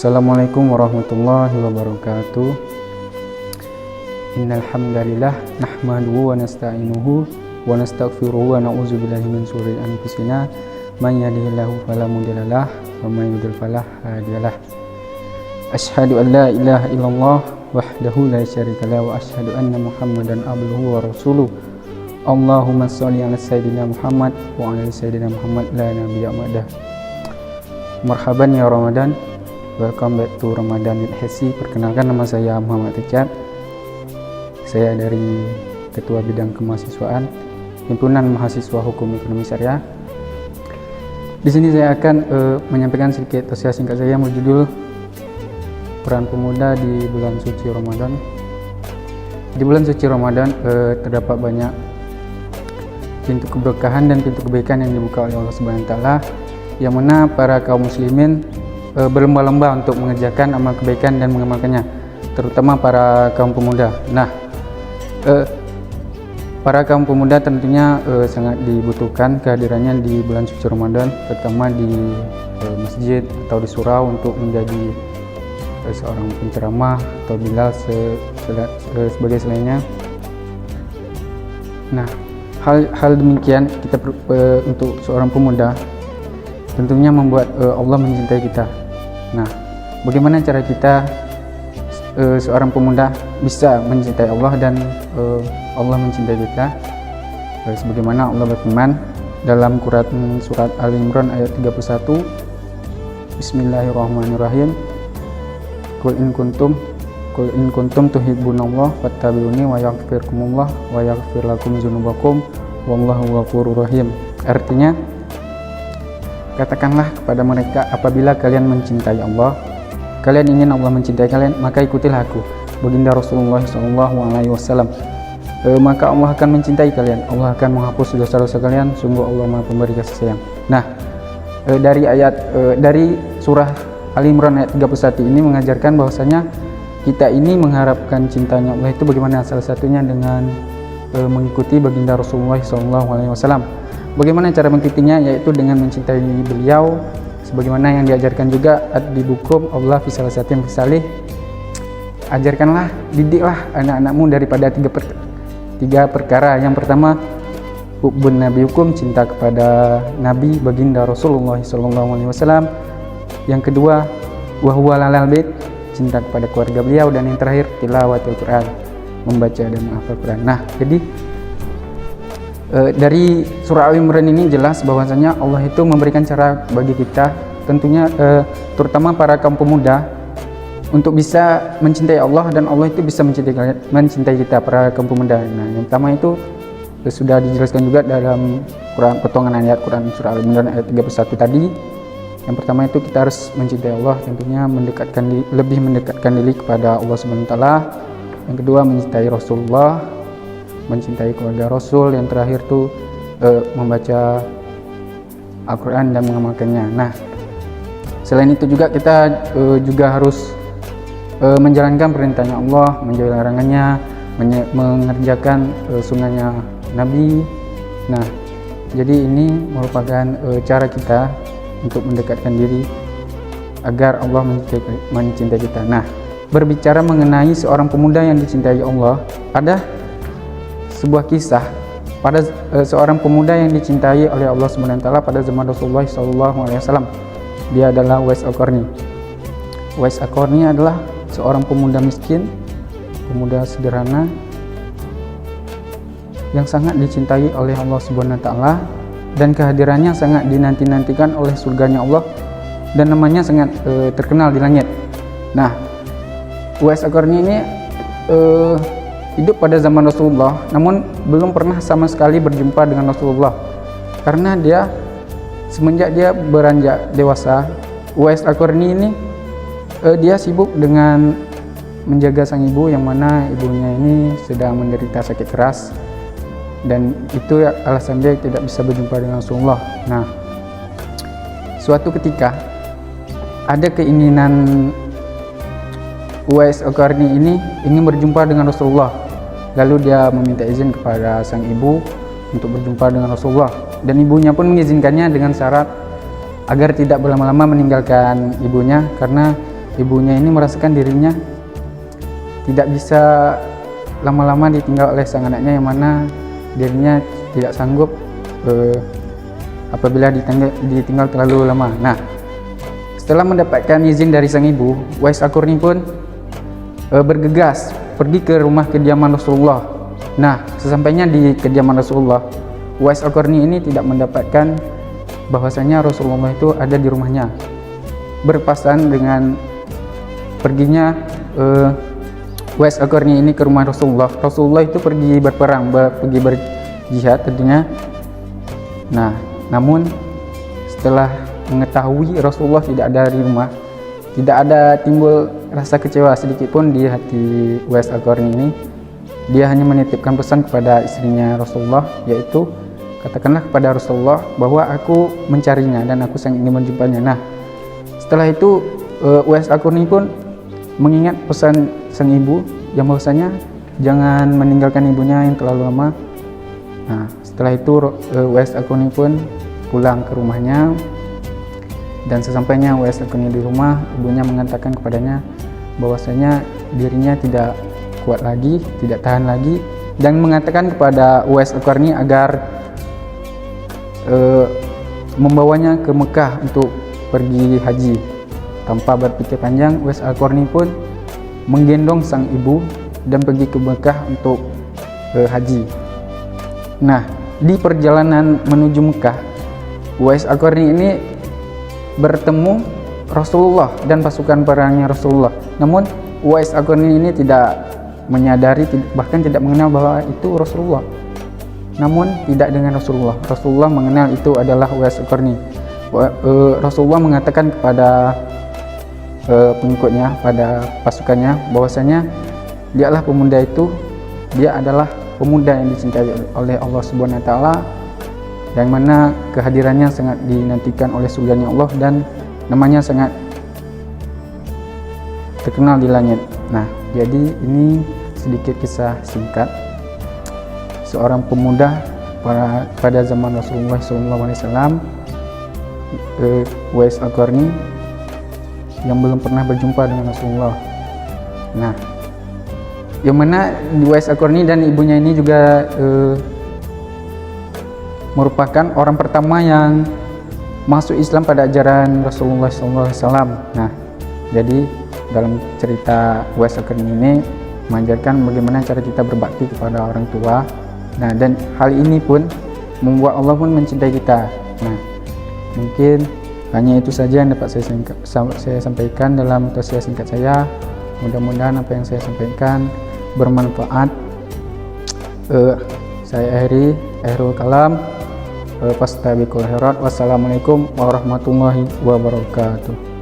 Assalamualaikum warahmatullahi wabarakatuh. Innal hamdalillah nahmaduhu wa nasta'inuhu wa nastaghfiruhu wa na'udzu billahi min syururi anfusina may yahdihillahu fala mudhillalah wa may yudhlil fala hadiyalah. Asyhadu an la ilaha illallah wahdahu la syarikalah wa asyhadu anna Muhammadan abduhu wa rasuluh. Allahumma shalli ala sayyidina Muhammad wa ala sayyidina Muhammad la nabiyya ba'dah. Marhaban ya Ramadan. Welcome back to Ramadan with Hesi. Perkenalkan, nama saya Muhammad Richard. Saya dari Ketua Bidang Kemahasiswaan Himpunan Mahasiswa Hukum Ekonomi Syariah. Di sini saya akan menyampaikan sedikit tausiah singkat saya yang berjudul Peran Pemuda di Bulan Suci Ramadan. Di bulan suci Ramadan terdapat banyak pintu keberkahan dan pintu kebaikan yang dibuka oleh Allah Subhanahu wa taala, yang mana para kaum muslimin berlomba-lomba untuk mengerjakan amal kebaikan dan mengamalkannya, terutama para kaum pemuda. Nah, para kaum pemuda tentunya sangat dibutuhkan kehadirannya di bulan suci Ramadan, terutama di masjid atau di surau untuk menjadi seorang penceramah atau bilal sebagai selainnya. Nah, hal demikian kita untuk seorang pemuda tentunya membuat Allah mencintai kita. Nah, bagaimana cara kita seorang pemuda bisa mencintai Allah dan Allah mencintai kita? Sebagaimana Allah berfirman dalam Quran surat Al-Imran ayat 31, Bismillahirrahmanirrahim. Qul in kuntum tuhibbunallah fattabi'uni wa yaghfirkumullah wa yaghfir lakum dzunubakum wallahu ghafurur rahim. Artinya, katakanlah kepada mereka, apabila kalian mencintai Allah, kalian ingin Allah mencintai kalian, maka ikutilah aku, baginda Rasulullah SAW. Maka Allah akan mencintai kalian, Allah akan menghapus dosa-dosa kalian, sungguh Allah Maha Pemberi kasih sayang. Nah, dari surah Al-Imran ayat 31 ini mengajarkan bahwasanya kita ini mengharapkan cintanya Allah itu bagaimana? Salah satunya dengan mengikuti baginda Rasulullah SAW. Bagaimana cara mengikutinya? Yaitu dengan mencintai beliau, sebagaimana yang diajarkan juga di buku Allah fi salah satu yang salih. Ajarkanlah, didiklah anak-anakmu daripada tiga perkara. Yang pertama, hubbun nabi hukum, cinta kepada Nabi baginda Rasulullah SAW. Yang kedua, wahwa lalal bait, cinta kepada keluarga beliau. Dan yang terakhir, tilawatul Quran, membaca dan menghafal Quran. Nah, jadi dari surah Al-Imran ini jelas bahwasanya Allah itu memberikan cara bagi kita, tentunya terutama para kaum pemuda, untuk bisa mencintai Allah dan Allah itu bisa mencintai kita, para kaum pemuda. Nah, yang pertama itu sudah dijelaskan juga dalam Quran, potongan ayat Quran surah Al-Imran ayat 31 tadi. Yang pertama itu kita harus mencintai Allah, tentunya lebih mendekatkan diri kepada Allah Subhanahu wa taala. Yang kedua, mencintai Rasulullah, mencintai keluarga Rasul. Yang terakhir tuh membaca Al-Quran dan mengamalkannya. Nah, selain itu juga kita juga harus menjalankan perintahnya Allah, menjauhi larangannya, mengerjakan sunnahnya Nabi. Nah, jadi ini merupakan cara kita untuk mendekatkan diri agar Allah mencintai kita. Nah, berbicara mengenai seorang pemuda yang dicintai Allah, ada sebuah kisah pada seorang pemuda yang dicintai oleh Allah Subhanahu wa taala pada zaman Rasulullah SAW. Dia adalah Uwais Al-Qarni. Uwais Al-Qarni adalah seorang pemuda miskin, pemuda sederhana yang sangat dicintai oleh Allah Subhanahu wa taala, dan kehadirannya sangat dinanti-nantikan oleh surganya Allah, dan namanya sangat terkenal di langit. Nah, Uwais Al-Qarni ini hidup pada zaman Rasulullah, namun belum pernah sama sekali berjumpa dengan Rasulullah, karena dia semenjak dia beranjak dewasa, Uwais Al-Qarni ini dia sibuk dengan menjaga sang ibu, yang mana ibunya ini sedang menderita sakit keras, dan itu alasan dia tidak bisa berjumpa dengan Rasulullah. Nah, suatu ketika ada keinginan Uwais Al-Qarni ini ingin berjumpa dengan Rasulullah. Lalu dia meminta izin kepada sang ibu untuk berjumpa dengan Rasulullah, dan ibunya pun mengizinkannya dengan syarat agar tidak berlama-lama meninggalkan ibunya, karena ibunya ini merasakan dirinya tidak bisa lama-lama ditinggal oleh sang anaknya, yang mana dirinya tidak sanggup apabila ditinggal terlalu lama. Nah, setelah mendapatkan izin dari sang ibu, Uwais Al-Qarni pun bergegas pergi ke rumah kediaman Rasulullah. Nah, sesampainya di kediaman Rasulullah, Uwais Al-Qarni ini tidak mendapatkan bahwasanya Rasulullah itu ada di rumahnya. Berpasan dengan perginya Uwais Al-Qarni ini ke rumah Rasulullah. Rasulullah itu pergi berperang, pergi berjihad tentunya. Nah, namun setelah mengetahui Rasulullah tidak ada di rumah, tidak ada timbul rasa kecewa sedikit pun di hati Uwais Al-Qarni ini. Dia hanya menitipkan pesan kepada istrinya Rasulullah, yaitu katakanlah kepada Rasulullah bahwa aku mencarinya dan aku sangat ingin menjumpanya. Nah, setelah itu Uwais Al-Qarni pun mengingat pesan sang ibu yang bahwasanya jangan meninggalkan ibunya yang terlalu lama. Nah, setelah itu Uwais Al-Qarni pun pulang ke rumahnya, dan sesampainya Uwais Al-Qarni di rumah, ibunya mengatakan kepadanya bahwasanya dirinya tidak kuat lagi, tidak tahan lagi, dan mengatakan kepada Uwais Al-Qarni agar membawanya ke Mekah untuk pergi haji. Tanpa berpikir panjang, Uwais Al-Qarni pun menggendong sang ibu dan pergi ke Mekah untuk haji. Nah, di perjalanan menuju Mekah, Uwais Al-Qarni ini bertemu Rasulullah dan pasukan perangnya Rasulullah. Namun Uwais Al-Qarni ini tidak menyadari, bahkan tidak mengenal bahwa itu Rasulullah. Namun tidak dengan Rasulullah. Rasulullah mengenal itu adalah Uwais Al-Qarni. Rasulullah mengatakan kepada pengikutnya, pada pasukannya, bahwasanya dialah pemuda itu, dia adalah pemuda yang dicintai oleh Allah Subhanahu wa taala, yang mana kehadirannya sangat dinantikan oleh surganya Allah dan namanya sangat terkenal di langit. Nah, jadi ini sedikit kisah singkat seorang pemuda pada zaman Rasulullah SAW, Uwais Al-Qarni, yang belum pernah berjumpa dengan Rasulullah. Nah, yang mana Uwais Al-Qarni dan ibunya ini juga merupakan orang pertama yang masuk Islam pada ajaran Rasulullah SAW. Nah, jadi dalam cerita Uwais Al-Qarni ini mengajarkan bagaimana cara kita berbakti kepada orang tua. Nah, dan hal ini pun membuat Allah pun mencintai kita. Nah, mungkin hanya itu saja yang dapat saya sampaikan dalam tausiah singkat saya. Mudah-mudahan apa yang saya sampaikan bermanfaat. Saya akhirul kalam. Fastabiqul khairat. Wassalamualaikum warahmatullahi wabarakatuh.